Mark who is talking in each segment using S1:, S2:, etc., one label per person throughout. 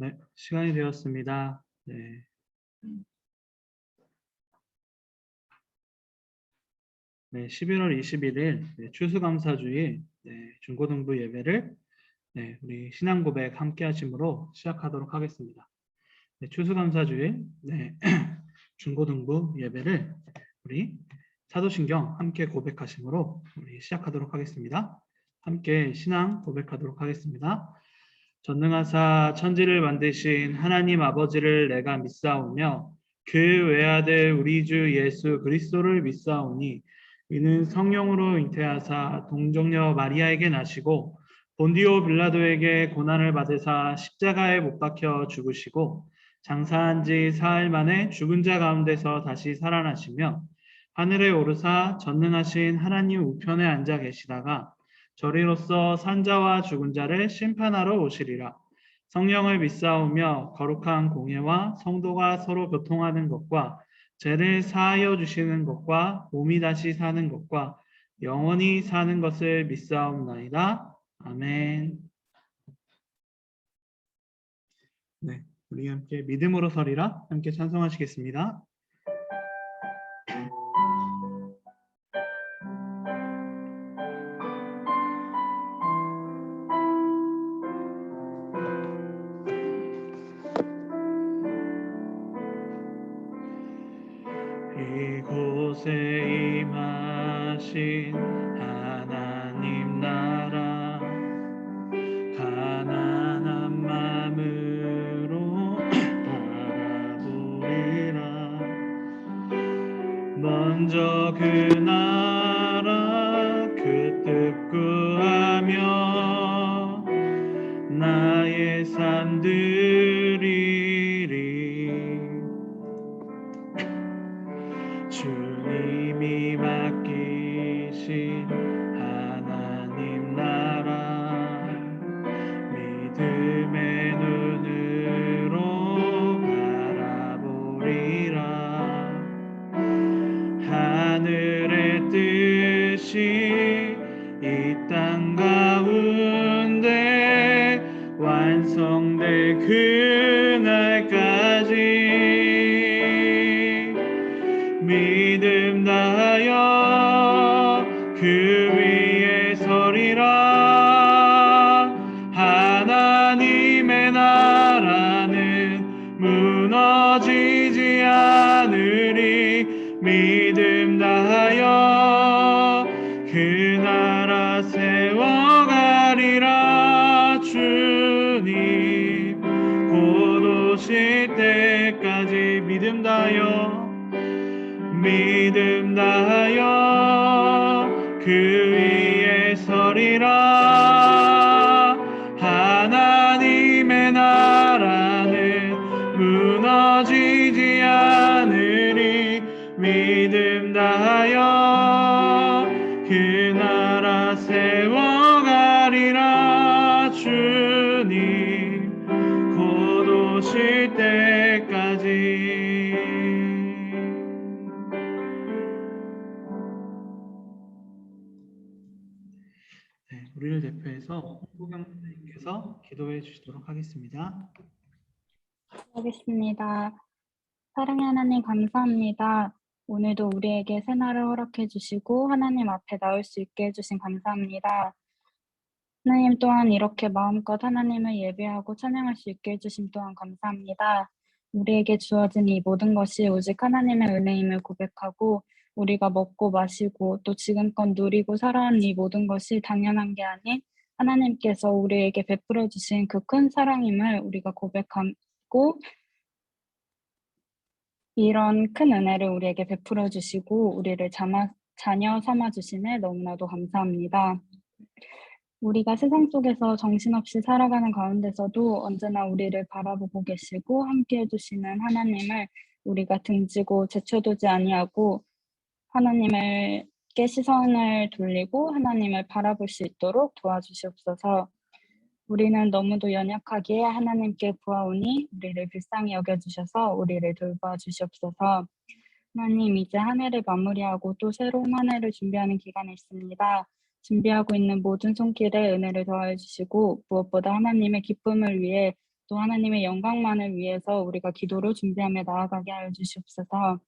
S1: 네, 시간이 되었습니다. 네. 네, 11월 21일 추수감사주일 중고등부 예배를 우리 신앙고백 함께 하심으로 시작하도록 하겠습니다. 추수감사주일 중고등부 예배를 우리 사도신경 함께 고백하심으로 우리 시작하도록 하겠습니다. 함께 신앙 고백하도록 하겠습니다. 전능하사 천지를 만드신 하나님 아버지를 내가 믿사오며 그 외아들 우리 주 예수 그리스도를 믿사오니 이는 성령으로 잉태하사 동정녀 마리아에게 나시고 본디오 빌라도에게 고난을 받으사 십자가에 못 박혀 죽으시고 장사한 지 사흘 만에 죽은 자 가운데서 다시 살아나시며 하늘에 오르사 전능하신 하나님 우편에 앉아 계시다가 저리로서 산자와 죽은 자를 심판하러 오시리라. 성령을 믿사오며 거룩한 공예와 성도가 서로 교통하는 것과 죄를 사하여 주시는 것과 몸이 다시 사는 것과 영원히 사는 것을 믿사옵나이다. 아멘. 네, 우리 함께 믿음으로 서리라 함께 찬송하시겠습니다. 이곳에 임하신 하나님 나라 가난한 마음으로 바라보리라. 먼저 그 나라 그 뜻 구하며 나의 삶 드리리. 주님이 맡기신 하나님 나라 믿음의 눈으로 바라보리라. 하늘의 뜻이 이 땅 가운데 완성될 그날까지 믿음 다하여 그 위에 서리라. 하나님의 나라는 무너지지 않으리. 믿음 다하여 그 나라 세워가리라. 주님 곧 오실 때까지 믿음 다하여 그 위에 서리라. 하나님의 나라는 무너지지 않으리. 믿음 다하여 그 나라 세워가리라. 주님 곧 오실 때까지. 우리를 대표해서 홍보경 선생님께서 기도해 주시도록 하겠습니다.
S2: 하겠습니다. 사랑의 하나님 감사합니다. 오늘도 우리에게 새날을 허락해 주시고 하나님 앞에 나올 수 있게 해주신 감사합니다. 하나님 또한 이렇게 마음껏 하나님을 예배하고 찬양할 수 있게 해주심 또한 감사합니다. 우리에게 주어진 이 모든 것이 오직 하나님의 은혜임을 고백하고 우리가 먹고 마시고 또 지금껏 누리고 살아온 이 모든 것이 당연한 게 아닌 하나님께서 우리에게 베풀어 주신 그 큰 사랑임을 우리가 고백하고 이런 큰 은혜를 우리에게 베풀어 주시고 우리를 자녀 삼아 주심에 너무나도 감사합니다. 우리가 세상 속에서 정신없이 살아가는 가운데서도 언제나 우리를 바라보고 계시고 함께 해주시는 하나님을 우리가 등지고 제쳐두지 아니하고 하나님께 시선을 돌리고 하나님을 바라볼 수 있도록 도와주시옵소서. 우리는 너무도 연약하기에 하나님께 구하오니 우리를 불쌍히 여겨주셔서 우리를 돌봐 주시옵소서. 하나님, 이제 한 해를 마무리하고 또 새로운 한 해를 준비하는 기간이 있습니다. 준비하고 있는 모든 손길에 은혜를 더하여 주시고 무엇보다 하나님의 기쁨을 위해 또 하나님의 영광만을 위해서 우리가 기도로 준비하며 나아가게 하여 주시옵소서.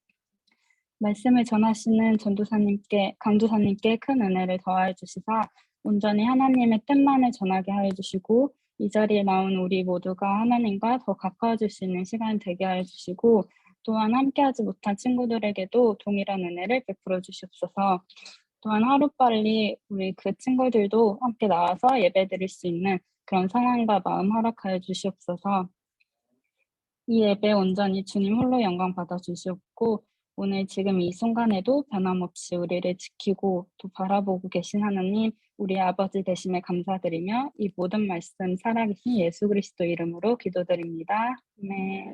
S2: 말씀을 전하시는 전도사님께, 강도사님께 큰 은혜를 더하여 주시사 온전히 하나님의 뜻만을 전하게 하여 주시고 이 자리에 나온 우리 모두가 하나님과 더 가까워질 수 있는 시간이 되게 하여 주시고 또한 함께하지 못한 친구들에게도 동일한 은혜를 베풀어 주시옵소서. 또한 하루빨리 우리 그 친구들도 함께 나와서 예배드릴 수 있는 그런 상황과 마음 허락하여 주시옵소서. 이 예배 온전히 주님 홀로 영광 받아 주시옵고 오늘 지금 이 순간에도 변함없이 우리를 지키고 또 바라보고 계신 하나님, 우리 아버지 되심에 감사드리며 이 모든 말씀 살아계신 예수 그리스도 이름으로 기도드립니다. 아멘.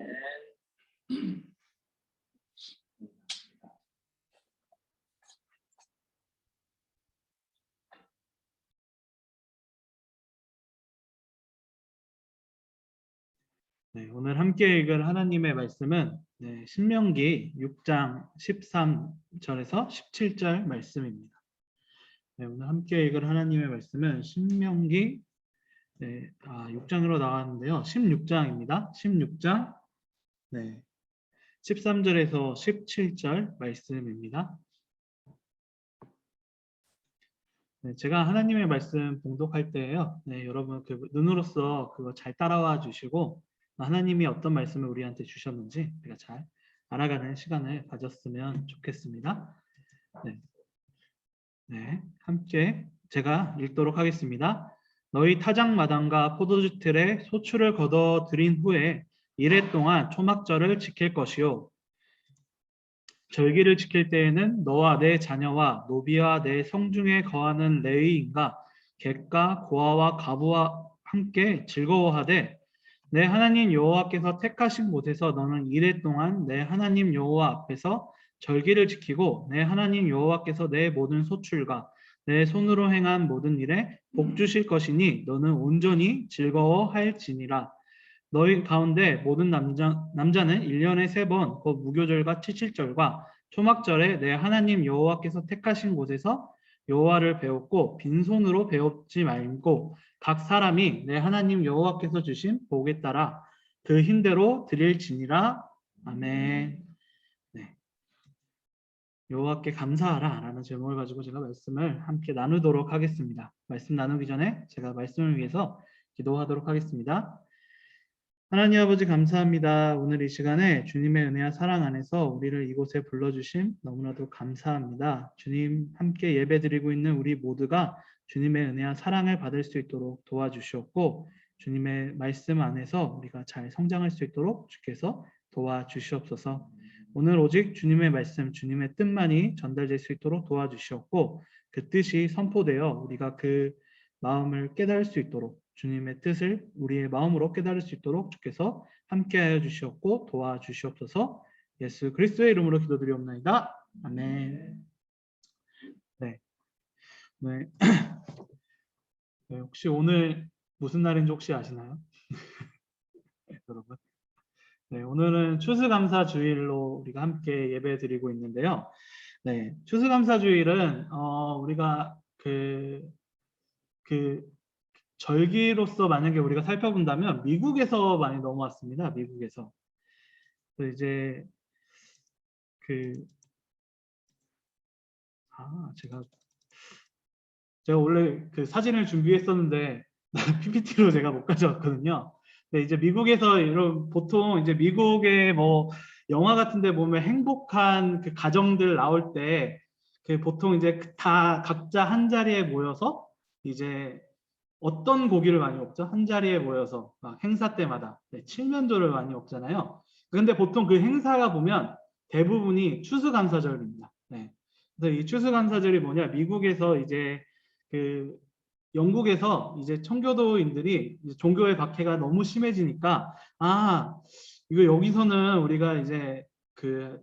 S1: 네, 오늘 함께 읽을 하나님의 말씀은 신명기 6장 13절에서 17절 말씀입니다. 네, 오늘 함께 읽을 하나님의 말씀은 신명기 6장으로 나왔는데요. 16장입니다. 16장 13절에서 17절 말씀입니다. 네, 제가 하나님의 말씀 봉독할 때요. 여러분 그 눈으로서 그거 잘 따라와 주시고 하나님이 어떤 말씀을 우리한테 주셨는지 우리가 잘 알아가는 시간을 가졌으면 좋겠습니다. 함께 제가 읽도록 하겠습니다. 너희 타작마당과 포도주 틀에 소출을 걷어 들인 후에 이래 동안 초막절을 지킬 것이요. 절기를 지킬 때에는 너와 내 자녀와 노비와 내 성중에 거하는 레위인과 객과 고아와 과부와 함께 즐거워하되 내 하나님 여호와께서 택하신 곳에서 너는 이래 동안 내 하나님 여호와 앞에서 절기를 지키고 내 하나님 여호와께서 내 모든 소출과 내 손으로 행한 모든 일에 복 주실 것이니 너는 온전히 즐거워할지니라. 너희 가운데 모든 남자는 1년에 3번 곧 무교절과 칠칠절과 초막절에 내 하나님 여호와께서 택하신 곳에서 여호와를 배웠고 빈손으로 배웠지 말고 각 사람이 내 하나님 여호와께서 주신 복에 따라 그 힘대로 드릴지니라. 아멘. 여호와께 감사하라 라는 제목을 가지고 제가 말씀을 함께 나누도록 하겠습니다. 말씀 나누기 전에 제가 말씀을 위해서 기도하도록 하겠습니다. 하나님 아버지 감사합니다. 오늘 이 시간에 주님의 은혜와 사랑 안에서 우리를 이곳에 불러주심 너무나도 감사합니다. 주님 함께 예배드리고 있는 우리 모두가 주님의 은혜와 사랑을 받을 수 있도록 도와주시옵고 주님의 말씀 안에서 우리가 잘 성장할 수 있도록 주께서 도와주시옵소서. 오늘 오직 주님의 말씀, 주님의 뜻만이 전달될 수 있도록 도와주시옵고 그 뜻이 선포되어 우리가 그 마음을 깨달을 수 있도록 주님의 뜻을 우리의 마음으로 깨달을 수 있도록 주께서 함께하여 주시옵고 도와주시옵소서. 예수 그리스도의 이름으로 기도드리옵나이다. 아멘. 네. 혹시 오늘 무슨 날인지 혹시 아시나요? 여러분. 오늘은 추수감사주일로 우리가 함께 예배드리고 있는데요. 추수감사주일은 우리가 그 절기로서 만약에 우리가 살펴본다면 미국에서 많이 넘어왔습니다. 미국에서. 이제 제가 원래 그 사진을 준비했었는데 PPT로 제가 못 가져왔거든요. 이제 미국에서 이런 보통 이제 미국의 뭐 영화 같은 데 보면 행복한 그 가정들 나올 때 그 보통 이제 다 각자 한 자리에 모여서 이제 어떤 고기를 많이 먹죠? 한 자리에 모여서 막 행사 때마다 칠면조를 많이 먹잖아요. 근데 보통 그 행사가 보면 대부분이 추수감사절입니다. 그래서 이 추수감사절이 뭐냐? 미국에서 이제 그 영국에서 이제 청교도인들이 이제 종교의 박해가 너무 심해지니까 이거 여기서는 우리가 이제 그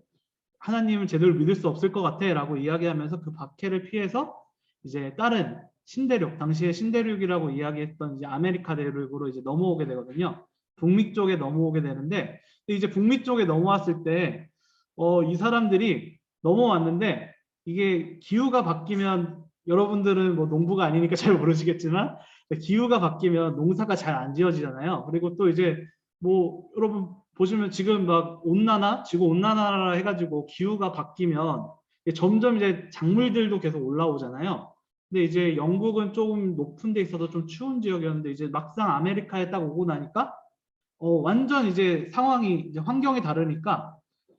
S1: 하나님을 제대로 믿을 수 없을 것 같아라고 이야기하면서 그 박해를 피해서 이제 다른 신대륙, 당시에 신대륙이라고 이야기했던 이제 아메리카 대륙으로 이제 넘어오게 되거든요. 북미 쪽에 넘어오게 되는데 이제 북미 쪽에 넘어왔을 때 이 사람들이 넘어왔는데 이게 기후가 바뀌면 여러분들은 뭐 농부가 아니니까 잘 모르시겠지만 기후가 바뀌면 농사가 잘 안 지어지잖아요. 그리고 또 이제 뭐 여러분 보시면 지금 막 온난화, 지구 온난화라 해가지고 기후가 바뀌면 점점 이제 작물들도 계속 올라오잖아요. 근데 이제 영국은 조금 높은 데 있어서 좀 추운 지역이었는데 이제 막상 아메리카에 딱 오고 나니까 완전 이제 상황이 이제 환경이 다르니까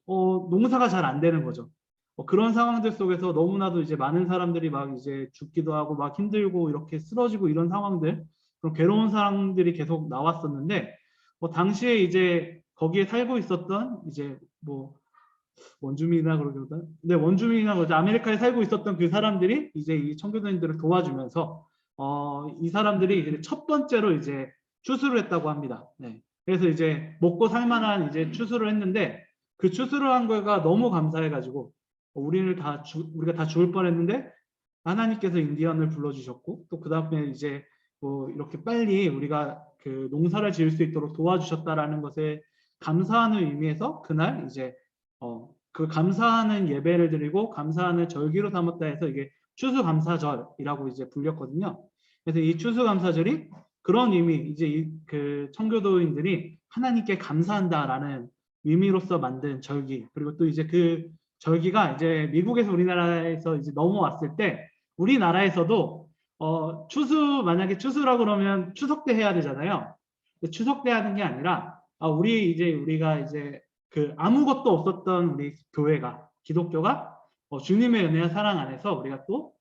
S1: 농사가 잘 안 되는 거죠. 그런 상황들 속에서 너무나도 이제 많은 사람들이 막 이제 죽기도 하고 막 힘들고 이렇게 쓰러지고 이런 상황들, 그런 괴로운 사람들이 계속 나왔었는데 당시에 이제 거기에 살고 있었던 이제 뭐 원주민이나 그러거든. 근데 원주민이나 뭐지 아메리카에 살고 있었던 그 사람들이 이제 이 청교도인들을 도와주면서 이 사람들이 이제 첫 번째로 이제 추수를 했다고 합니다. 네. 그래서 이제 먹고 살 만한 이제 추수를 했는데 그 추수를 한 거가 너무 감사해가지고 우리가 다 죽을 뻔했는데 하나님께서 인디언을 불러주셨고 또 그 다음에 이제 뭐 이렇게 빨리 우리가 그 농사를 지을 수 있도록 도와주셨다라는 것에 감사하는 의미에서 그날 이제 그 감사하는 예배를 드리고 감사하는 절기로 삼았다 해서 이게 추수감사절이라고 이제 불렸거든요. 그래서 이 추수감사절이 그런 의미, 이제 그 청교도인들이 하나님께 감사한다라는 의미로서 만든 절기, 그리고 또 이제 그 절기가 이제 미국에서 우리나라에서 이제 넘어왔을 때 우리나라에서도 만약에 추수라고 그러면 추석 때 해야 되잖아요. 추석 때 하는 게 아니라 우리가 이제 그 아무것도 없었던 우리 교회가 기독교가 주님의 은혜와 사랑 안에서 우리가 또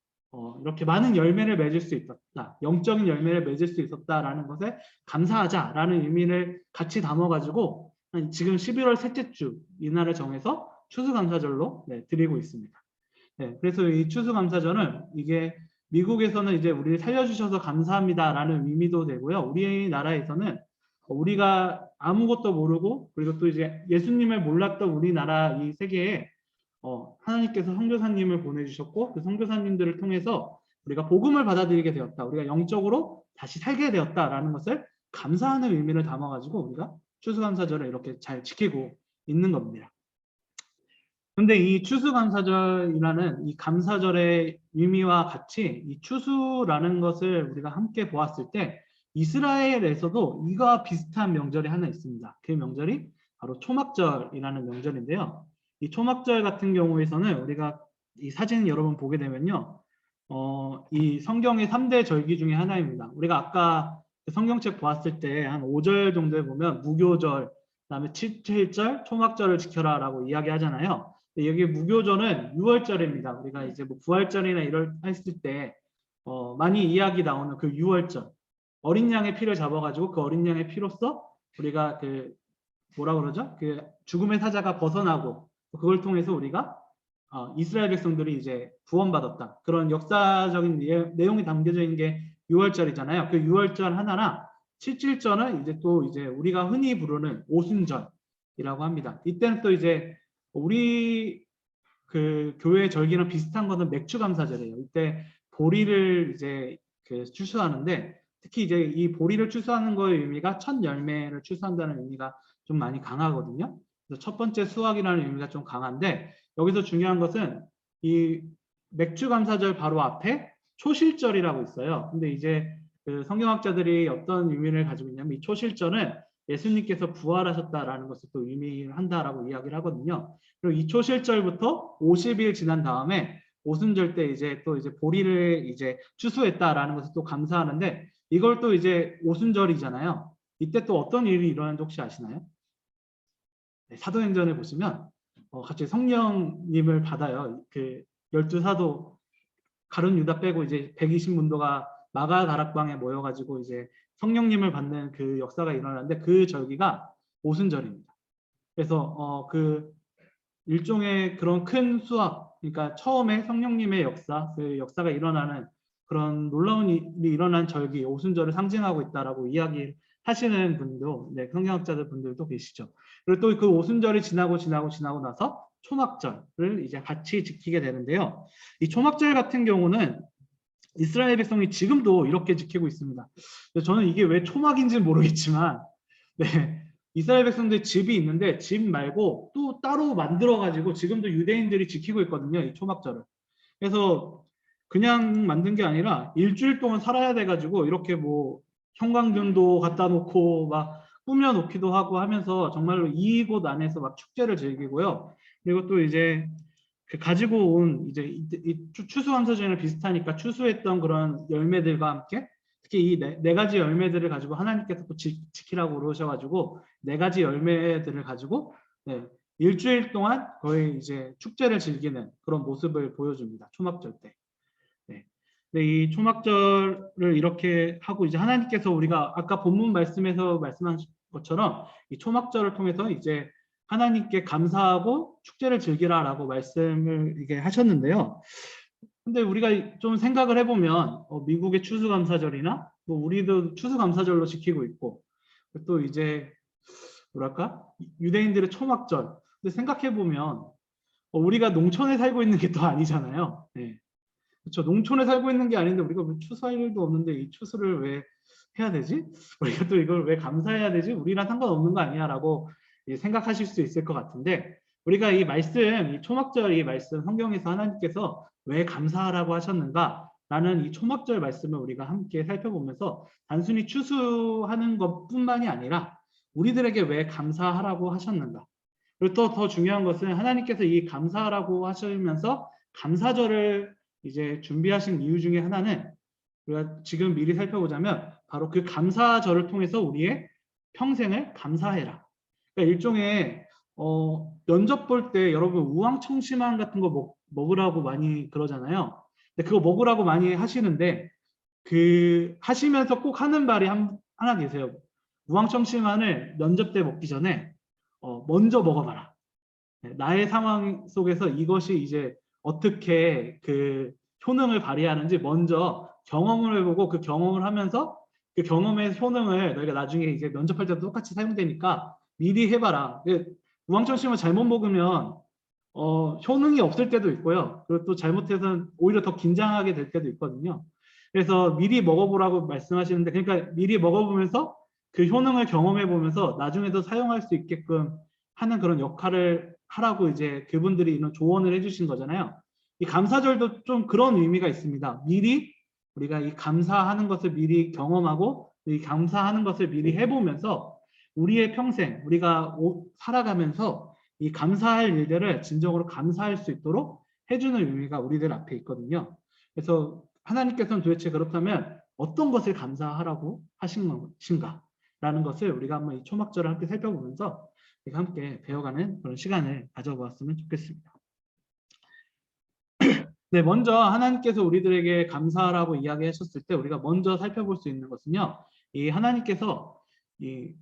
S1: 이렇게 많은 열매를 맺을 수 있었다. 영적인 열매를 맺을 수 있었다라는 것에 감사하자라는 의미를 같이 담아가지고 지금 11월 셋째 주 이날을 정해서 추수감사절로 드리고 있습니다. 네, 그래서 이 추수감사절은 이게 미국에서는 이제 우리를 살려주셔서 감사합니다라는 의미도 되고요. 우리나라에서는 우리가 아무것도 모르고 그리고 또 이제 예수님을 몰랐던 우리나라 이 세계에 하나님께서 선교사님을 보내주셨고 그 선교사님들을 통해서 우리가 복음을 받아들이게 되었다. 우리가 영적으로 다시 살게 되었다라는 것을 감사하는 의미를 담아가지고 우리가 추수감사절을 이렇게 잘 지키고 있는 겁니다. 근데 이 추수감사절이라는 이 감사절의 의미와 같이 이 추수라는 것을 우리가 함께 보았을 때 이스라엘에서도 이와 비슷한 명절이 하나 있습니다. 그 명절이 바로 초막절이라는 명절인데요. 이 초막절 같은 경우에서는 우리가 이 사진 여러분 보게 되면요. 이 성경의 3대 절기 중에 하나입니다. 우리가 아까 성경책 보았을 때 한 5절 정도에 보면 무교절, 그다음에 7절, 초막절을 지켜라 라고 이야기하잖아요. 여기 무교절은 6월절입니다. 우리가 이제 뭐 부활절이나 이럴 했을 때 많이 이야기 나오는 그 6월절. 어린 양의 피를 잡아가지고 그 어린 양의 피로써 우리가 그 뭐라 그러죠? 그 죽음의 사자가 벗어나고 그걸 통해서 우리가 이스라엘 백성들이 이제 구원받았다. 그런 역사적인 내용이 담겨져 있는 게 6월절이잖아요. 그 6월절 하나랑 7.7절은 이제 또 이제 우리가 흔히 부르는 오순절이라고 합니다. 이때는 또 이제 우리 그 교회 절기랑 비슷한 거는 맥주감사절이에요. 이때 보리를 이제 그 추수하는데 특히 이제 이 보리를 추수하는 거의 의미가 첫 열매를 추수한다는 의미가 좀 많이 강하거든요. 그래서 첫 번째 수확이라는 의미가 좀 강한데 여기서 중요한 것은 이 맥주감사절 바로 앞에 초실절이라고 있어요. 근데 이제 그 성경학자들이 어떤 의미를 가지고 있냐면 이 초실절은 예수님께서 부활하셨다라는 것을 또 의미한다라고 이야기를 하거든요. 그리고 이 초실절부터 50일 지난 다음에 오순절 때 이제 또 이제 보리를 이제 추수했다라는 것을 또 감사하는데 이걸 또 이제 오순절이잖아요. 이때 또 어떤 일이 일어나는지 혹시 아시나요? 네, 사도행전에 보시면 갑자기 성령님을 받아요. 그 12사도 가룟 유다 빼고 이제 120문도가 마가 다락방에 모여가지고 이제 성령님을 받는 그 역사가 일어나는데 그 절기가 오순절입니다. 그래서 그 일종의 그런 큰 수확, 그러니까 처음에 성령님의 역사, 그 역사가 일어나는 그런 놀라운 일이 일어난 절기, 오순절을 상징하고 있다라고 이야기하시는 분도, 성경학자들 분들도 계시죠. 그리고 또 그 오순절이 지나고 나서 초막절을 이제 같이 지키게 되는데요. 이 초막절 같은 경우는 이스라엘 백성이 지금도 이렇게 지키고 있습니다. 저는 이게 왜 초막인지는 모르겠지만, 이스라엘 백성들 집이 있는데 집 말고 또 따로 만들어 가지고 지금도 유대인들이 지키고 있거든요. 이 초막절을. 그래서 그냥 만든 게 아니라 일주일 동안 살아야 돼 가지고 이렇게 뭐 형광등도 갖다 놓고 막 꾸며놓기도 하고 하면서 정말로 이곳 안에서 막 축제를 즐기고요. 그리고 또 이제 그 가지고 온 이제 이 추수감사절이랑 비슷하니까 추수했던 그런 열매들과 함께 특히 이 네 가지 열매들을 가지고 하나님께서 또 지키라고 그러셔가지고 네 가지 열매들을 가지고 네, 일주일 동안 거의 이제 축제를 즐기는 그런 모습을 보여줍니다. 초막절 때. 네. 근데 이 초막절을 이렇게 하고 이제 하나님께서 우리가 아까 본문 말씀에서 말씀하신 것처럼 이 초막절을 통해서 이제 하나님께 감사하고 축제를 즐기라라고 말씀을 이게 하셨는데요. 근데 우리가 좀 생각을 해보면 미국의 추수감사절이나 뭐 우리도 추수감사절로 지키고 있고 또 이제 뭐랄까 유대인들의 초막절. 근데 생각해보면 우리가 농촌에 살고 있는 게 또 아니잖아요. 네. 그렇죠. 농촌에 살고 있는 게 아닌데 우리가 왜 추수할 일도 없는데 이 추수를 왜 해야 되지? 우리가 또 이걸 왜 감사해야 되지? 우리랑 상관없는 거 아니야라고 생각하실 수 있을 것 같은데 우리가 이 말씀, 이 초막절 이 말씀 성경에서 하나님께서 왜 감사하라고 하셨는가라는 이 초막절 말씀을 우리가 함께 살펴보면서 단순히 추수하는 것뿐만이 아니라 우리들에게 왜 감사하라고 하셨는가? 그리고 또 더 중요한 것은 하나님께서 이 감사하라고 하시면서 감사절을 이제 준비하신 이유 중에 하나는 우리가 지금 미리 살펴보자면 바로 그 감사절을 통해서 우리의 평생을 감사해라. 그러니까 일종의 면접 볼 때 여러분 우황청심환 같은 거 먹으라고 많이 그러잖아요. 근데 그거 먹으라고 많이 하시는데 그 하시면서 꼭 하는 말이 하나 계세요. 우황청심환을 면접 때 먹기 전에 먼저 먹어봐라. 나의 상황 속에서 이것이 이제 어떻게 그 효능을 발휘하는지 먼저 경험을 해보고 그 경험을 하면서 그 경험의 효능을 너희가 나중에 이제 면접할 때도 똑같이 사용되니까 미리 해봐라. 우황청심을 잘못 먹으면 효능이 없을 때도 있고요. 그리고 또 잘못해서는 오히려 더 긴장하게 될 때도 있거든요. 그래서 미리 먹어보라고 말씀하시는데 그러니까 미리 먹어보면서 그 효능을 경험해 보면서 나중에도 사용할 수 있게끔 하는 그런 역할을 하라고 이제 그분들이 이런 조언을 해주신 거잖아요. 이 감사절도 좀 그런 의미가 있습니다. 미리 우리가 이 감사하는 것을 미리 경험하고 이 감사하는 것을 미리 해보면서 우리의 평생 우리가 살아가면서 이 감사할 일들을 진정으로 감사할 수 있도록 해주는 의미가 우리들 앞에 있거든요. 그래서 하나님께서는 도대체 그렇다면 어떤 것을 감사하라고 하신 것인가? 라는 것을 우리가 한번 이 초막절을 함께 살펴보면서 우리가 함께 배워가는 그런 시간을 가져보았으면 좋겠습니다. 네, 먼저 하나님께서 우리들에게 감사하라고 이야기하셨을 때 우리가 먼저 살펴볼 수 있는 것은요. 이 하나님께서 이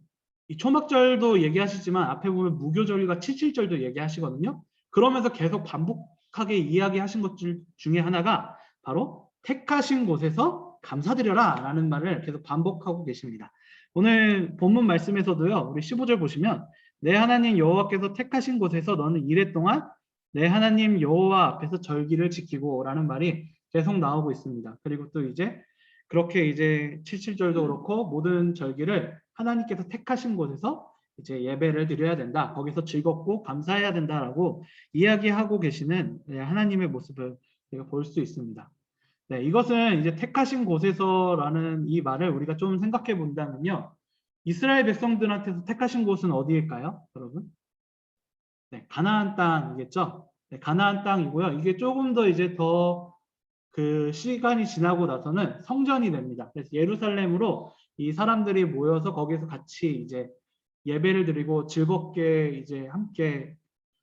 S1: 초막절도 얘기하시지만 앞에 보면 무교절과 칠칠절도 얘기하시거든요. 그러면서 계속 반복하게 이야기하신 것 중에 하나가 바로 택하신 곳에서 감사드려라 라는 말을 계속 반복하고 계십니다. 오늘 본문 말씀에서도요. 우리 15절 보시면 내 하나님 여호와께서 택하신 곳에서 너는 이래 동안 내 하나님 여호와 앞에서 절기를 지키고 라는 말이 계속 나오고 있습니다. 그리고 또 이제 그렇게 이제 77절도 그렇고 모든 절기를 하나님께서 택하신 곳에서 이제 예배를 드려야 된다. 거기서 즐겁고 감사해야 된다라고 이야기하고 계시는 하나님의 모습을 우리가 볼 수 있습니다. 네, 이것은 이제 택하신 곳에서라는 이 말을 우리가 좀 생각해 본다면요. 이스라엘 백성들한테서 택하신 곳은 어디일까요, 여러분? 네, 가나안 땅이겠죠. 네, 가나안 땅이고요. 이게 조금 더 이제 더 그 시간이 지나고 나서는 성전이 됩니다. 그래서 예루살렘으로 이 사람들이 모여서 거기서 같이 이제 예배를 드리고 즐겁게 이제 함께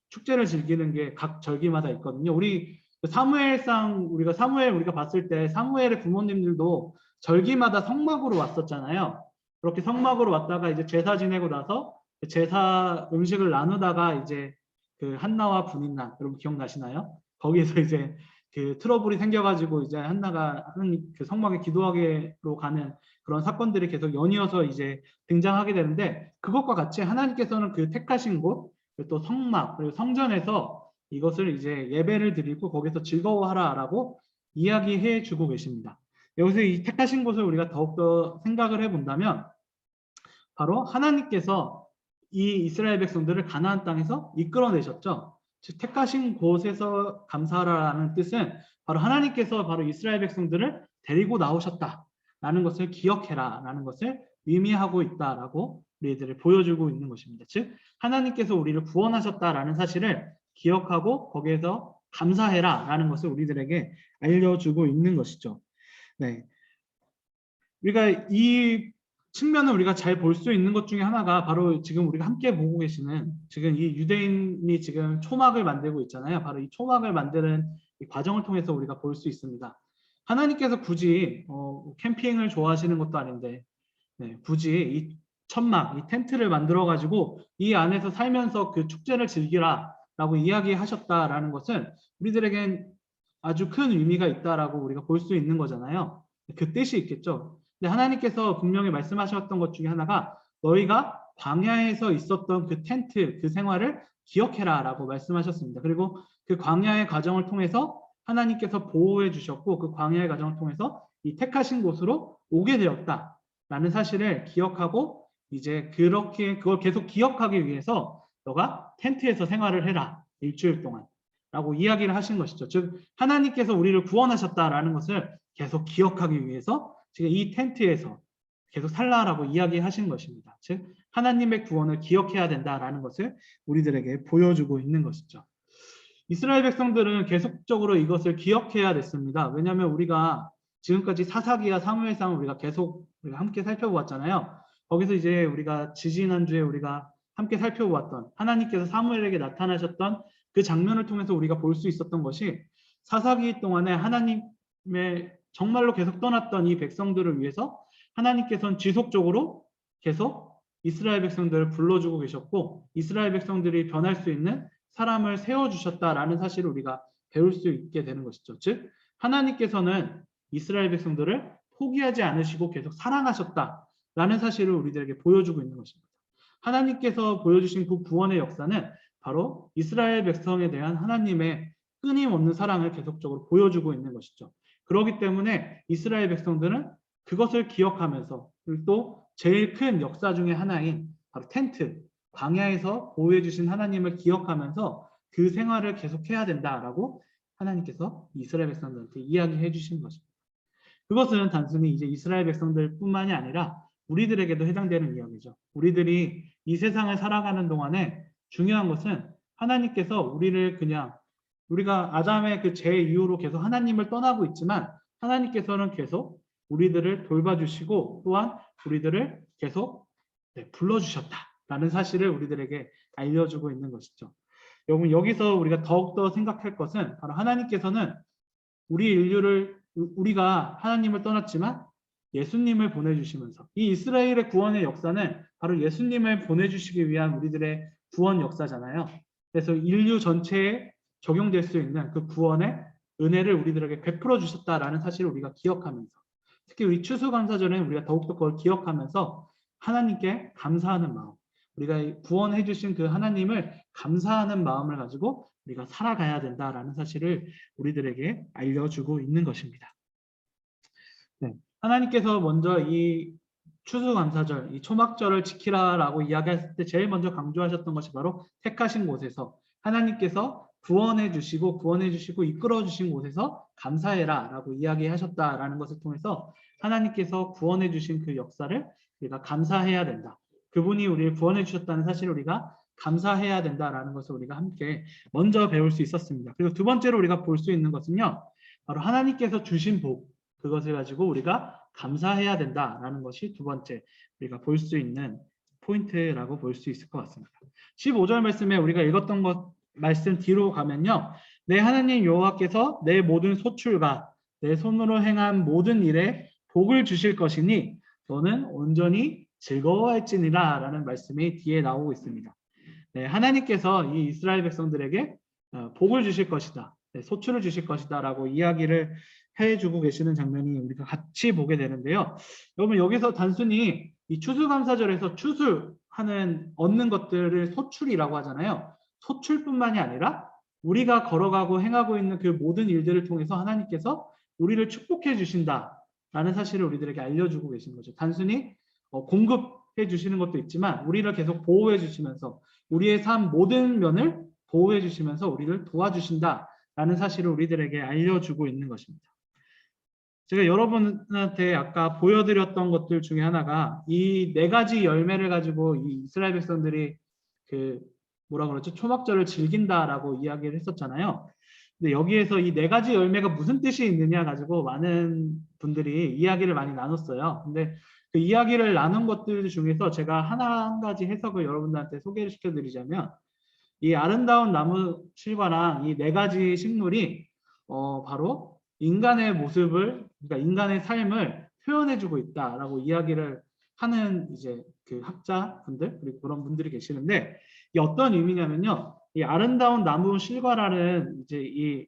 S1: 축제를 즐기는 게 각 절기마다 있거든요. 우리 사무엘상 우리가 봤을 때 사무엘의 부모님들도 절기마다 성막으로 왔었잖아요. 그렇게 성막으로 왔다가 이제 제사 지내고 나서 제사 음식을 나누다가 이제 그 한나와 분인나 여러분 기억나시나요? 거기에서 이제 그 트러블이 생겨가지고 이제 한나가 그 성막에 기도하기로 가는 그런 사건들이 계속 연이어서 이제 등장하게 되는데 그것과 같이 하나님께서는 그 택하신 곳, 또 성막, 그리고 성전에서 이것을 이제 예배를 드리고 거기서 즐거워하라라고 이야기해 주고 계십니다. 여기서 이 택하신 곳을 우리가 더욱더 생각을 해본다면 바로 하나님께서 이 이스라엘 백성들을 가나안 땅에서 이끌어내셨죠. 즉 택하신 곳에서 감사하라는 뜻은 바로 하나님께서 바로 이스라엘 백성들을 데리고 나오셨다라는 것을 기억해라라는 것을 의미하고 있다라고 우리들을 보여주고 있는 것입니다. 즉 하나님께서 우리를 구원하셨다라는 사실을 기억하고 거기에서 감사해라라는 것을 우리들에게 알려주고 있는 것이죠. 네, 우리가 이 측면을 우리가 잘 볼 수 있는 것 중에 하나가 바로 지금 우리가 함께 보고 계시는 지금 이 유대인이 지금 초막을 만들고 있잖아요. 바로 이 초막을 만드는 이 과정을 통해서 우리가 볼 수 있습니다. 하나님께서 굳이 캠핑을 좋아하시는 것도 아닌데 굳이 이 천막, 이 텐트를 만들어 가지고 이 안에서 살면서 그 축제를 즐기라라고 이야기하셨다라는 것은 우리들에겐 아주 큰 의미가 있다라고 우리가 볼 수 있는 거잖아요. 그 뜻이 있겠죠. 근데 하나님께서 분명히 말씀하셨던 것 중에 하나가 너희가 광야에서 있었던 그 텐트, 그 생활을 기억해라라고 말씀하셨습니다. 그리고 그 광야의 과정을 통해서 하나님께서 보호해 주셨고 그 광야의 과정을 통해서 이 택하신 곳으로 오게 되었다라는 사실을 기억하고 이제 그걸 계속 기억하기 위해서 너가 텐트에서 생활을 해라 일주일 동안 라고 이야기를 하신 것이죠. 즉 하나님께서 우리를 구원하셨다라는 것을 계속 기억하기 위해서 지금 이 텐트에서 계속 살라라고 이야기하신 것입니다. 즉 하나님의 구원을 기억해야 된다라는 것을 우리들에게 보여주고 있는 것이죠. 이스라엘 백성들은 계속적으로 이것을 기억해야 됐습니다. 왜냐하면 우리가 지금까지 사사기와 사무엘상을 우리가 함께 살펴보았잖아요. 거기서 이제 우리가 지지난주에 우리가 함께 살펴보았던 하나님께서 사무엘에게 나타나셨던 그 장면을 통해서 우리가 볼 수 있었던 것이 사사기 동안에 하나님의 정말로 계속 떠났던 이 백성들을 위해서 하나님께서는 지속적으로 계속 이스라엘 백성들을 불러주고 계셨고 이스라엘 백성들이 변할 수 있는 사람을 세워주셨다라는 사실을 우리가 배울 수 있게 되는 것이죠. 즉 하나님께서는 이스라엘 백성들을 포기하지 않으시고 계속 사랑하셨다라는 사실을 우리들에게 보여주고 있는 것입니다. 하나님께서 보여주신 그 구원의 역사는 바로 이스라엘 백성에 대한 하나님의 끊임없는 사랑을 계속적으로 보여주고 있는 것이죠. 그렇기 때문에 이스라엘 백성들은 그것을 기억하면서 또 제일 큰 역사 중에 하나인 바로 텐트, 광야에서 보호해 주신 하나님을 기억하면서 그 생활을 계속해야 된다라고 하나님께서 이스라엘 백성들한테 이야기해 주신 것입니다. 그것은 단순히 이제 이스라엘 백성들뿐만이 아니라 우리들에게도 해당되는 이야기죠. 우리들이 이 세상을 살아가는 동안에 중요한 것은 하나님께서 우리가 아담의 그 죄 이후로 계속 하나님을 떠나고 있지만 하나님께서는 계속 우리들을 돌봐주시고 또한 우리들을 계속 불러주셨다라는 사실을 우리들에게 알려주고 있는 것이죠. 여러분 여기서 우리가 더욱더 생각할 것은 바로 하나님께서는 우리가 하나님을 떠났지만 예수님을 보내주시면서 이 이스라엘의 구원의 역사는 바로 예수님을 보내주시기 위한 우리들의 구원 역사잖아요. 그래서 인류 전체에 적용될 수 있는 그 구원의 은혜를 우리들에게 베풀어 주셨다라는 사실을 우리가 기억하면서 특히 우리 추수감사절에는 우리가 더욱더 그걸 기억하면서 하나님께 감사하는 마음, 우리가 구원해 주신 그 하나님을 감사하는 마음을 가지고 우리가 살아가야 된다라는 사실을 우리들에게 알려주고 있는 것입니다. 네, 하나님께서 먼저 이 추수감사절, 이 초막절을 지키라라고 이야기했을 때 제일 먼저 강조하셨던 것이 바로 택하신 곳에서 하나님께서 구원해 주시고 이끌어 주신 곳에서 감사해라라고 이야기하셨다라는 것을 통해서 하나님께서 구원해 주신 그 역사를 우리가 감사해야 된다. 그분이 우리를 구원해 주셨다는 사실을 우리가 감사해야 된다라는 것을 우리가 함께 먼저 배울 수 있었습니다. 그리고 두 번째로 우리가 볼 수 있는 것은요. 바로 하나님께서 주신 복, 그것을 가지고 우리가 감사해야 된다라는 것이 두 번째 우리가 볼 수 있는 포인트라고 볼 수 있을 것 같습니다. 15절 말씀에 우리가 읽었던 것 말씀 뒤로 가면요. 내 하나님 여호와께서 내 모든 소출과 내 손으로 행한 모든 일에 복을 주실 것이니 너는 온전히 즐거워할지니라 라는 말씀이 뒤에 나오고 있습니다. 네, 하나님께서 이 이스라엘 백성들에게 복을 주실 것이다. 소출을 주실 것이다 라고 이야기를 해주고 계시는 장면이 우리가 같이 보게 되는데요. 여러분 여기서 단순히 이 추수감사절에서 얻는 것들을 소출이라고 하잖아요. 소출뿐만이 아니라 우리가 걸어가고 행하고 있는 그 모든 일들을 통해서 하나님께서 우리를 축복해 주신다라는 사실을 우리들에게 알려주고 계신 거죠. 단순히 공급해 주시는 것도 있지만 우리를 계속 보호해 주시면서 우리의 삶 모든 면을 보호해 주시면서 우리를 도와주신다라는 사실을 우리들에게 알려주고 있는 것입니다. 제가 여러분한테 아까 보여드렸던 것들 중에 하나가 이 네 가지 열매를 가지고 이 이스라엘 백성들이 그 뭐라 그러죠? 초막절을 즐긴다라고 이야기를 했었잖아요. 근데 여기에서 이 네 가지 열매가 무슨 뜻이 있느냐 가지고 많은 분들이 이야기를 많이 나눴어요. 근데 그 이야기를 나눈 것들 중에서 제가 한 가지 해석을 여러분들한테 소개를 시켜드리자면 이 아름다운 나무 실과랑 이 네 가지 식물이 바로 인간의 모습을, 그러니까 인간의 삶을 표현해주고 있다라고 이야기를 하는 이제 그 학자분들 그리고 그런 분들이 계시는데 이 어떤 의미냐면요, 이 아름다운 나무 실과라는 이제 이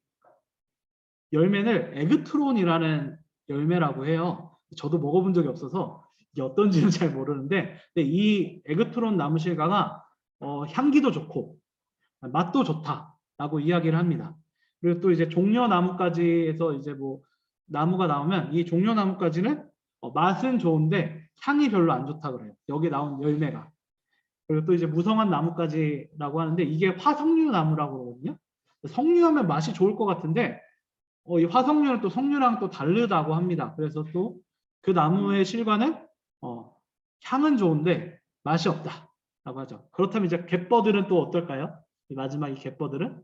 S1: 열매를 에그트론이라는 열매라고 해요. 저도 먹어본 적이 없어서 이게 어떤지는 잘 모르는데, 근데 이 에그트론 나무 실과가 향기도 좋고 맛도 좋다라고 이야기를 합니다. 그리고 또 이제 종려나무까지에서 이제 뭐 나무가 나오면 이 종려나무까지는 맛은 좋은데 향이 별로 안 좋다 그래요. 여기 나온 열매가. 그리고 또 이제 무성한 나무까지라고 하는데 이게 화석류 나무라고 그러거든요. 석류하면 맛이 좋을 것 같은데 이 화석류는 또 석류랑 또 다르다고 합니다. 그래서 또 그 나무의 실과는 향은 좋은데 맛이 없다라고 하죠. 그렇다면 이제 갯버들은 또 어떨까요? 이 마지막 이 갯버들은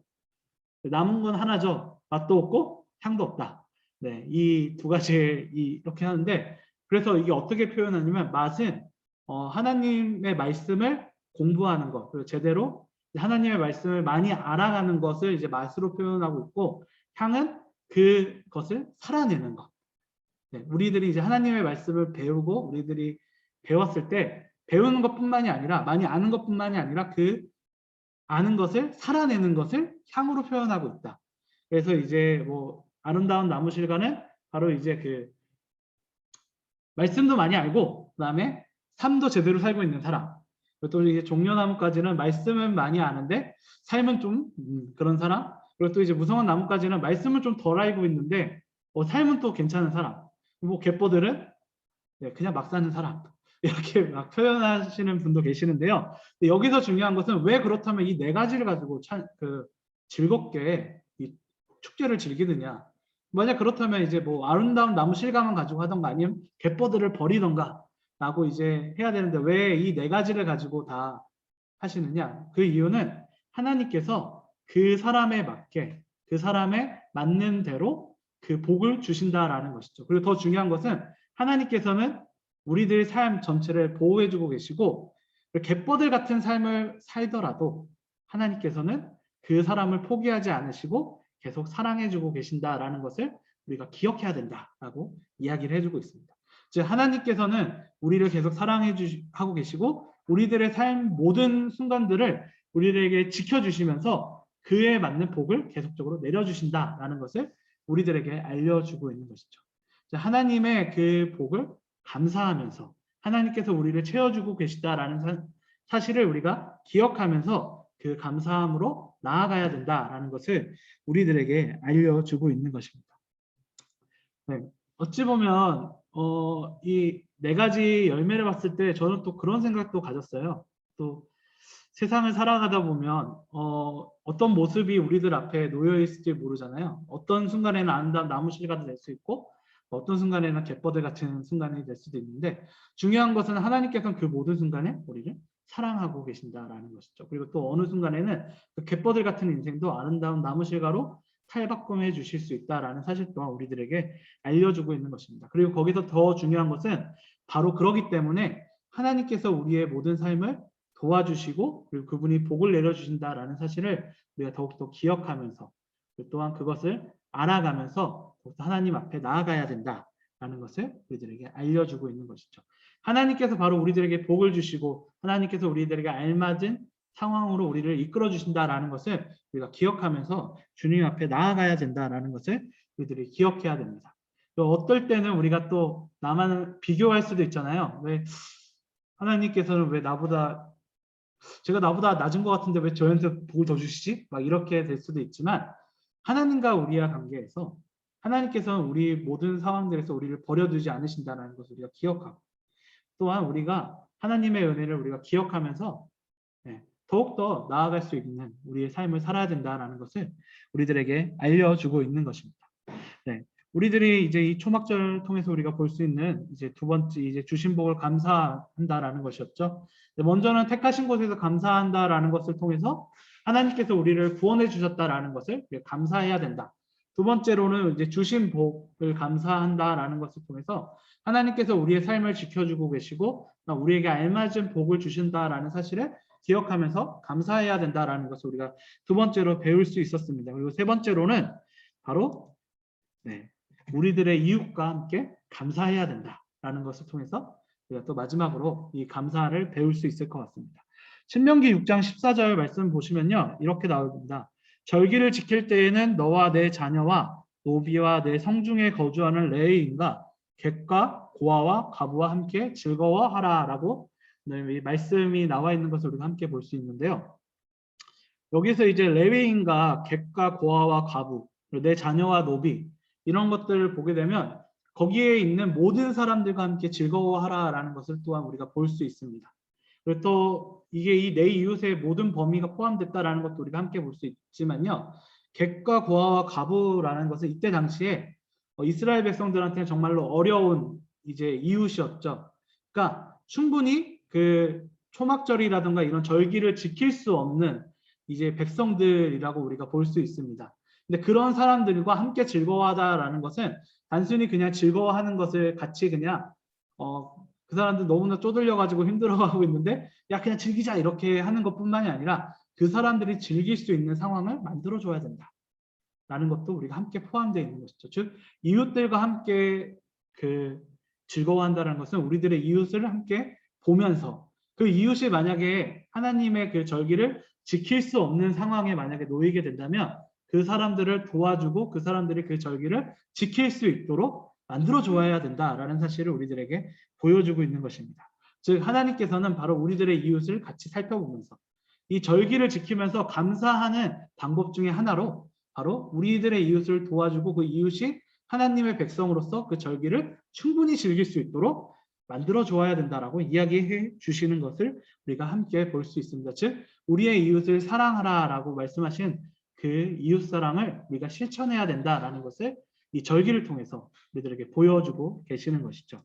S1: 남은 건 하나죠. 맛도 없고 향도 없다. 네, 이 두 가지 이렇게 하는데 그래서 이게 어떻게 표현하냐면 맛은 하나님의 말씀을 공부하는 것, 그리고 제대로 하나님의 말씀을 많이 알아가는 것을 이제 맛으로 표현하고 있고 향은 그것을 살아내는 것. 네, 우리들이 이제 하나님의 말씀을 배우고 우리들이 배웠을 때 배우는 것뿐만이 아니라 많이 아는 것뿐만이 아니라 그 아는 것을 살아내는 것을 향으로 표현하고 있다. 그래서 이제 뭐 아름다운 나무 실과는 바로 이제 그 말씀도 많이 알고 그다음에 삶도 제대로 살고 있는 사람. 그리고 또 이제 종려나무까지는 말씀은 많이 아는데 삶은 좀 그런 사람. 그리고 또 이제 무성한 나무까지는 말씀은 좀 덜 알고 있는데 삶은 또 괜찮은 사람. 뭐 갯벌들은 그냥 막 사는 사람. 이렇게 막 표현하시는 분도 계시는데요. 근데 여기서 중요한 것은 왜 그렇다면 이 네 가지를 가지고 즐겁게 이 축제를 즐기느냐. 만약 그렇다면 이제 뭐 아름다운 나무 실감만 가지고 하던가 아니면 갯벌들을 버리던가 라고 이제 해야 되는데 왜 이 네 가지를 가지고 다 하시느냐. 그 이유는 하나님께서 그 사람에 맞게 그 사람에 맞는 대로 그 복을 주신다라는 것이죠. 그리고 더 중요한 것은 하나님께서는 우리들 삶 전체를 보호해주고 계시고 갯벌들 같은 삶을 살더라도 하나님께서는 그 사람을 포기하지 않으시고 계속 사랑해주고 계신다라는 것을 우리가 기억해야 된다라고 이야기를 해주고 있습니다. 즉 하나님께서는 우리를 계속 사랑하고 계시고 우리들의 삶 모든 순간들을 우리들에게 지켜주시면서 그에 맞는 복을 계속적으로 내려주신다라는 것을 우리들에게 알려주고 있는 것이죠. 하나님의 그 복을 감사하면서 하나님께서 우리를 채워주고 계시다라는 사실을 우리가 기억하면서 그 감사함으로 나아가야 된다라는 것을 우리들에게 알려주고 있는 것입니다. 네, 어찌 보면 이 네 가지 열매를 봤을 때 저는 또 그런 생각도 가졌어요. 또 세상을 살아가다 보면 어떤 모습이 우리들 앞에 놓여 있을지 모르잖아요. 어떤 순간에는 아름다운 나무 실과도 될 수 있고 어떤 순간에는 갯벌들 같은 순간이 될 수도 있는데 중요한 것은 하나님께서는 그 모든 순간에 우리를 사랑하고 계신다라는 것이죠. 그리고 또 어느 순간에는 그 갯벌들 같은 인생도 아름다운 나무 실과로 탈바꿈해 주실 수 있다라는 사실 또한 우리들에게 알려주고 있는 것입니다. 그리고 거기서 더 중요한 것은 바로 그러기 때문에 하나님께서 우리의 모든 삶을 도와주시고 그리고 그분이 복을 내려주신다라는 사실을 우리가 더욱더 기억하면서 또한 그것을 알아가면서 하나님 앞에 나아가야 된다라는 것을 우리들에게 알려주고 있는 것이죠. 하나님께서 바로 우리들에게 복을 주시고 하나님께서 우리들에게 알맞은 상황으로 우리를 이끌어 주신다라는 것을 우리가 기억하면서 주님 앞에 나아가야 된다라는 것을 우리들이 기억해야 됩니다. 또 어떨 때는 우리가 또 나만 비교할 수도 있잖아요. 왜 하나님께서는 왜 제가 나보다 낮은 것 같은데 왜 저한테 복을 더 주시지? 막 이렇게 될 수도 있지만 하나님과 우리와 관계에서 하나님께서는 우리 모든 상황들에서 우리를 버려두지 않으신다는 것을 우리가 기억하고 또한 우리가 하나님의 은혜를 우리가 기억하면서 더욱더 나아갈 수 있는 우리의 삶을 살아야 된다는 것을 우리들에게 알려주고 있는 것입니다. 네. 우리들이 이제 이 초막절 통해서 우리가 볼 수 있는 이제 두 번째 이제 주신 복을 감사한다라는 것이었죠. 먼저는 택하신 곳에서 감사한다라는 것을 통해서 하나님께서 우리를 구원해 주셨다라는 것을 감사해야 된다. 두 번째로는 이제 주신 복을 감사한다라는 것을 통해서 하나님께서 우리의 삶을 지켜주고 계시고 우리에게 알맞은 복을 주신다라는 사실을 기억하면서 감사해야 된다라는 것을 우리가 두 번째로 배울 수 있었습니다. 그리고 세 번째로는 바로 우리들의 이웃과 함께 감사해야 된다라는 것을 통해서 우리가 또 마지막으로 이 감사를 배울 수 있을 것 같습니다. 신명기 6장 14절 말씀 보시면요. 이렇게 나옵니다. 절기를 지킬 때에는 너와 내 자녀와 노비와 내 성중에 거주하는 레위인과 객과 고아와 과부와 함께 즐거워하라라고 이 말씀이 나와 있는 것을 우리가 함께 볼 수 있는데요. 여기서 이제 레위인과 객과 고아와 과부, 내 자녀와 노비 이런 것들을 보게 되면 거기에 있는 모든 사람들과 함께 즐거워하라라는 것을 또한 우리가 볼 수 있습니다. 그리고 또 이게 이 내 이웃의 모든 범위가 포함됐다라는 것도 우리가 함께 볼 수 있지만요. 객과 고아와 과부라는 것은 이때 당시에 이스라엘 백성들한테는 정말로 어려운 이제 이웃이었죠. 그러니까 충분히 그 초막절이라든가 이런 절기를 지킬 수 없는 이제 백성들이라고 우리가 볼 수 있습니다. 근데 그런 사람들과 함께 즐거워하다라는 것은 단순히 그냥 즐거워하는 것을 같이 그냥 그 사람들 너무나 쪼들려가지고 힘들어하고 있는데 야 그냥 즐기자 이렇게 하는 것뿐만이 아니라 그 사람들이 즐길 수 있는 상황을 만들어줘야 된다. 라는 것도 우리가 함께 포함되어 있는 것이죠. 즉 이웃들과 함께 그 즐거워한다는 것은 우리들의 이웃을 함께 보면서 그 이웃이 만약에 하나님의 그 절기를 지킬 수 없는 상황에 만약에 놓이게 된다면 그 사람들을 도와주고 그 사람들이 그 절기를 지킬 수 있도록 만들어 줘야 된다라는 사실을 우리들에게 보여주고 있는 것입니다. 즉 하나님께서는 바로 우리들의 이웃을 같이 살펴보면서 이 절기를 지키면서 감사하는 방법 중에 하나로 바로 우리들의 이웃을 도와주고 그 이웃이 하나님의 백성으로서 그 절기를 충분히 즐길 수 있도록 만들어 주어야 된다라고 이야기해 주시는 것을 우리가 함께 볼 수 있습니다. 즉 우리의 이웃을 사랑하라라고 말씀하신 그 이웃 사랑을 우리가 실천해야 된다라는 것을 이 절기를 통해서 우리들에게 보여주고 계시는 것이죠.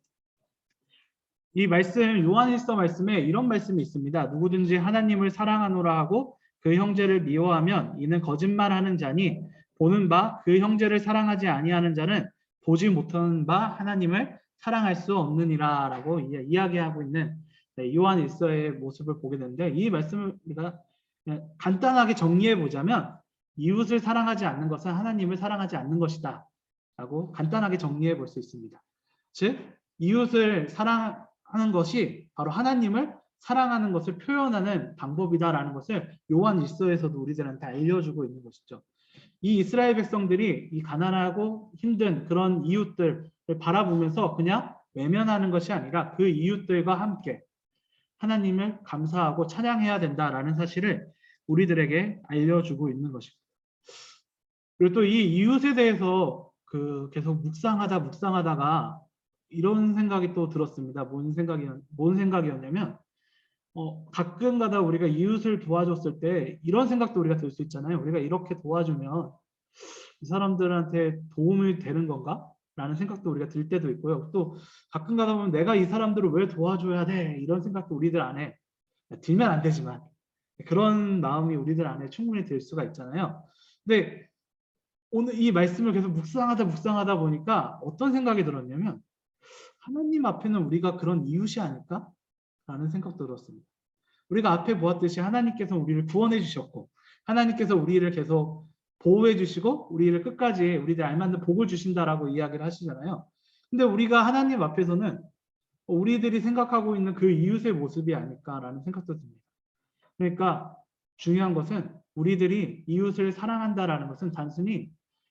S1: 이 말씀 요한일서 말씀에 이런 말씀이 있습니다. 누구든지 하나님을 사랑하노라 하고 그 형제를 미워하면 이는 거짓말하는 자니 보는 바 그 형제를 사랑하지 아니하는 자는 보지 못하는 바 하나님을 사랑할 수 없느니라 라고 이야기하고 있는 요한일서의 모습을 보게 되는데 이 말씀을 우리가 간단하게 정리해 보자면 이웃을 사랑하지 않는 것은 하나님을 사랑하지 않는 것이다 라고 간단하게 정리해 볼 수 있습니다. 즉 이웃을 사랑하는 것이 바로 하나님을 사랑하는 것을 표현하는 방법이다라는 것을 요한 일서에서도 우리들한테 알려주고 있는 것이죠. 이 이스라엘 백성들이 이 가난하고 힘든 그런 이웃들을 바라보면서 그냥 외면하는 것이 아니라 그 이웃들과 함께 하나님을 감사하고 찬양해야 된다라는 사실을 우리들에게 알려주고 있는 것입니다. 그리고 또 이 이웃에 대해서 계속 묵상하다가 이런 생각이 또 들었습니다. 뭔 생각이었냐면 가끔가다 우리가 이웃을 도와줬을 때 이런 생각도 우리가 들 수 있잖아요. 우리가 이렇게 도와주면 이 사람들한테 도움이 되는 건가? 라는 생각도 우리가 들 때도 있고요. 또 가끔가다 보면 내가 이 사람들을 왜 도와줘야 돼? 이런 생각도 우리들 안에 들면 안 되지만 그런 마음이 우리들 안에 충분히 들 수가 있잖아요. 근데 오늘 이 말씀을 계속 묵상하다 보니까 어떤 생각이 들었냐면 하나님 앞에는 우리가 그런 이웃이 아닐까? 라는 생각도 들었습니다. 우리가 앞에 보았듯이 하나님께서 우리를 구원해 주셨고 하나님께서 우리를 계속 보호해 주시고 우리를 끝까지 우리들 알맞는 복을 주신다라고 이야기를 하시잖아요. 근데 우리가 하나님 앞에서는 우리들이 생각하고 있는 그 이웃의 모습이 아닐까라는 생각도 듭니다. 그러니까 중요한 것은 우리들이 이웃을 사랑한다라는 것은 단순히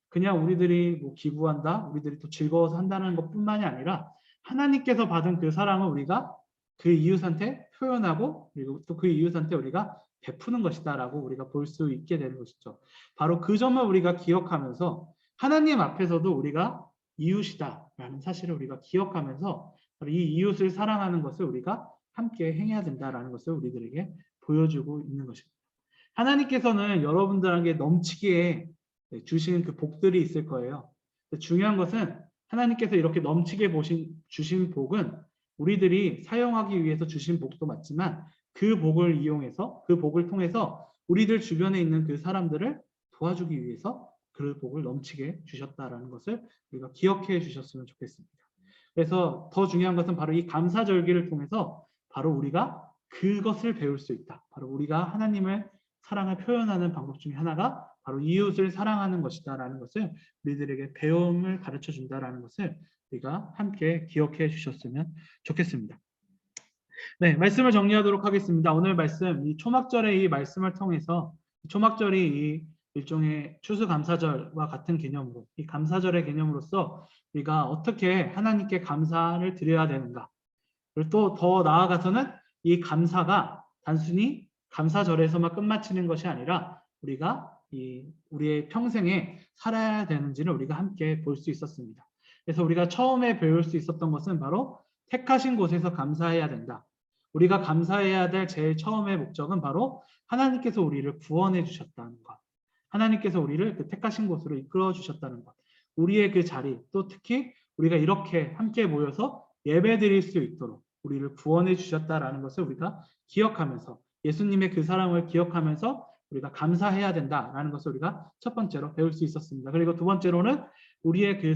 S1: 그냥 우리들이 뭐 기부한다, 우리들이 또 즐거워서 한다는 것뿐만이 아니라 하나님께서 받은 그 사랑을 우리가 그 이웃한테 표현하고 그리고 또 그 이웃한테 우리가 베푸는 것이다라고 우리가 볼 수 있게 되는 것이죠. 바로 그 점을 우리가 기억하면서 하나님 앞에서도 우리가 이웃이다라는 사실을 우리가 기억하면서 이 이웃을 사랑하는 것을 우리가 함께 행해야 된다라는 것을 우리들에게 보여주고 있는 것입니다. 하나님께서는 여러분들에게 넘치게 주신 그 복들이 있을 거예요. 중요한 것은 하나님께서 이렇게 넘치게 주신 복은 우리들이 사용하기 위해서 주신 복도 맞지만 그 복을 이용해서 그 복을 통해서 우리들 주변에 있는 그 사람들을 도와주기 위해서 그 복을 넘치게 주셨다라는 것을 우리가 기억해 주셨으면 좋겠습니다. 그래서 더 중요한 것은 바로 이 감사절기를 통해서 바로 우리가 그것을 배울 수 있다. 바로 우리가 하나님의 사랑을 표현하는 방법 중에 하나가 바로 이웃을 사랑하는 것이다라는 것을 우리들에게 배움을 가르쳐 준다라는 것을 우리가 함께 기억해 주셨으면 좋겠습니다. 네, 말씀을 정리하도록 하겠습니다. 오늘 말씀, 이 초막절의 이 말씀을 통해서 초막절이 이 일종의 추수감사절과 같은 개념으로 이 감사절의 개념으로서 우리가 어떻게 하나님께 감사를 드려야 되는가, 그리고 또 더 나아가서는 이 감사가 단순히 감사절에서만 끝마치는 것이 아니라 우리가 우리의 평생에 살아야 되는지를 우리가 함께 볼 수 있었습니다. 그래서 우리가 처음에 배울 수 있었던 것은 바로 택하신 곳에서 감사해야 된다. 우리가 감사해야 될 제일 처음의 목적은 바로 하나님께서 우리를 구원해 주셨다는 것. 하나님께서 우리를 그 택하신 곳으로 이끌어 주셨다는 것. 우리의 그 자리, 또 특히 우리가 이렇게 함께 모여서 예배 드릴 수 있도록 우리를 구원해 주셨다라는 것을 우리가 기억하면서 예수님의 그 사랑을 기억하면서 우리가 감사해야 된다라는 것을 우리가 첫 번째로 배울 수 있었습니다. 그리고 두 번째로는 우리의 그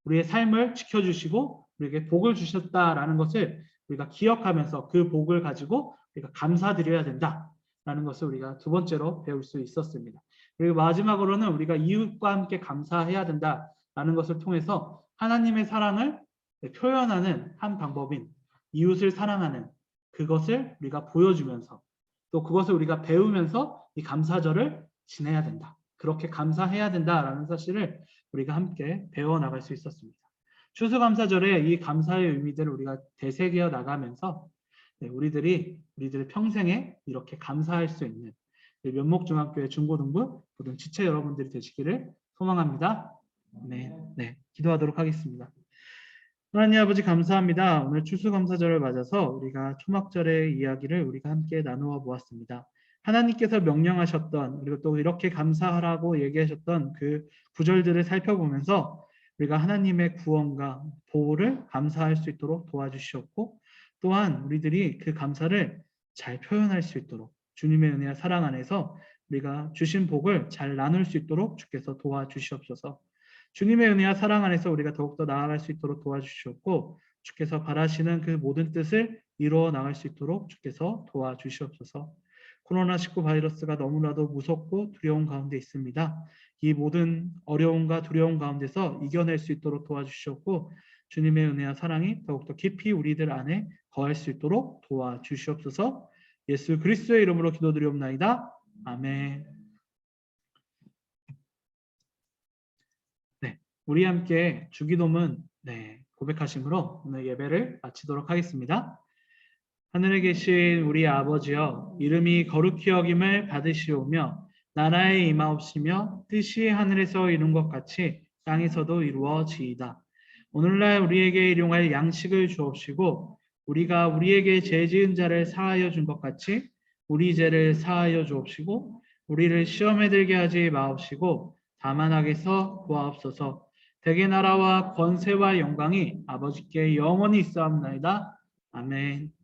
S1: 우리의 삶을 지켜주시고 우리에게 복을 주셨다라는 것을 우리가 기억하면서 그 복을 가지고 우리가 감사드려야 된다라는 것을 우리가 두 번째로 배울 수 있었습니다. 그리고 마지막으로는 우리가 이웃과 함께 감사해야 된다라는 것을 통해서 하나님의 사랑을 표현하는 한 방법인 이웃을 사랑하는 그것을 우리가 보여주면서 또 그것을 우리가 배우면서 이 감사절을 지내야 된다. 그렇게 감사해야 된다라는 사실을 우리가 함께 배워나갈 수 있었습니다. 추수감사절에 이 감사의 의미들을 우리가 되새겨 나가면서 우리들의 평생에 이렇게 감사할 수 있는 면목중학교의 중고등부 모든 지체 여러분들이 되시기를 소망합니다. 네, 기도하도록 하겠습니다. 하나님 아버지 감사합니다. 오늘 추수감사절을 맞아서 우리가 초막절의 이야기를 우리가 함께 나누어 보았습니다. 하나님께서 명령하셨던 그리고 또 이렇게 감사하라고 얘기하셨던 그 구절들을 살펴보면서 우리가 하나님의 구원과 보호를 감사할 수 있도록 도와주시었고 또한 우리들이 그 감사를 잘 표현할 수 있도록 주님의 은혜와 사랑 안에서 우리가 주신 복을 잘 나눌 수 있도록 주께서 도와주시옵소서. 주님의 은혜와 사랑 안에서 우리가 더욱더 나아갈 수 있도록 도와주시었고 주께서 바라시는 그 모든 뜻을 이루어 나갈 수 있도록 주께서 도와주시옵소서. 코로나19 바이러스가 너무나도 무섭고 두려운 가운데 있습니다. 이 모든 어려움과 두려움 가운데서 이겨낼 수 있도록 도와주시었고 주님의 은혜와 사랑이 더욱더 깊이 우리들 안에 거할 수 있도록 도와주시옵소서. 예수 그리스도의 이름으로 기도드리옵나이다. 아멘. 네, 우리 함께 주기도문 고백하심으로 오늘 예배를 마치도록 하겠습니다. 하늘에 계신 우리 아버지여, 이름이 거룩히 여김을 받으시오며 나라에 임하옵시며 뜻이 하늘에서 이룬 것 같이 땅에서도 이루어지이다. 오늘날 우리에게 일용할 양식을 주옵시고 우리가 우리에게 죄 지은 자를 사하여 준 것 같이 우리 죄를 사하여 주옵시고 우리를 시험에 들게 하지 마옵시고 다만 악에서 구하옵소서. 대개 나라와 권세와 영광이 아버지께 영원히 있사옵나이다. 아멘.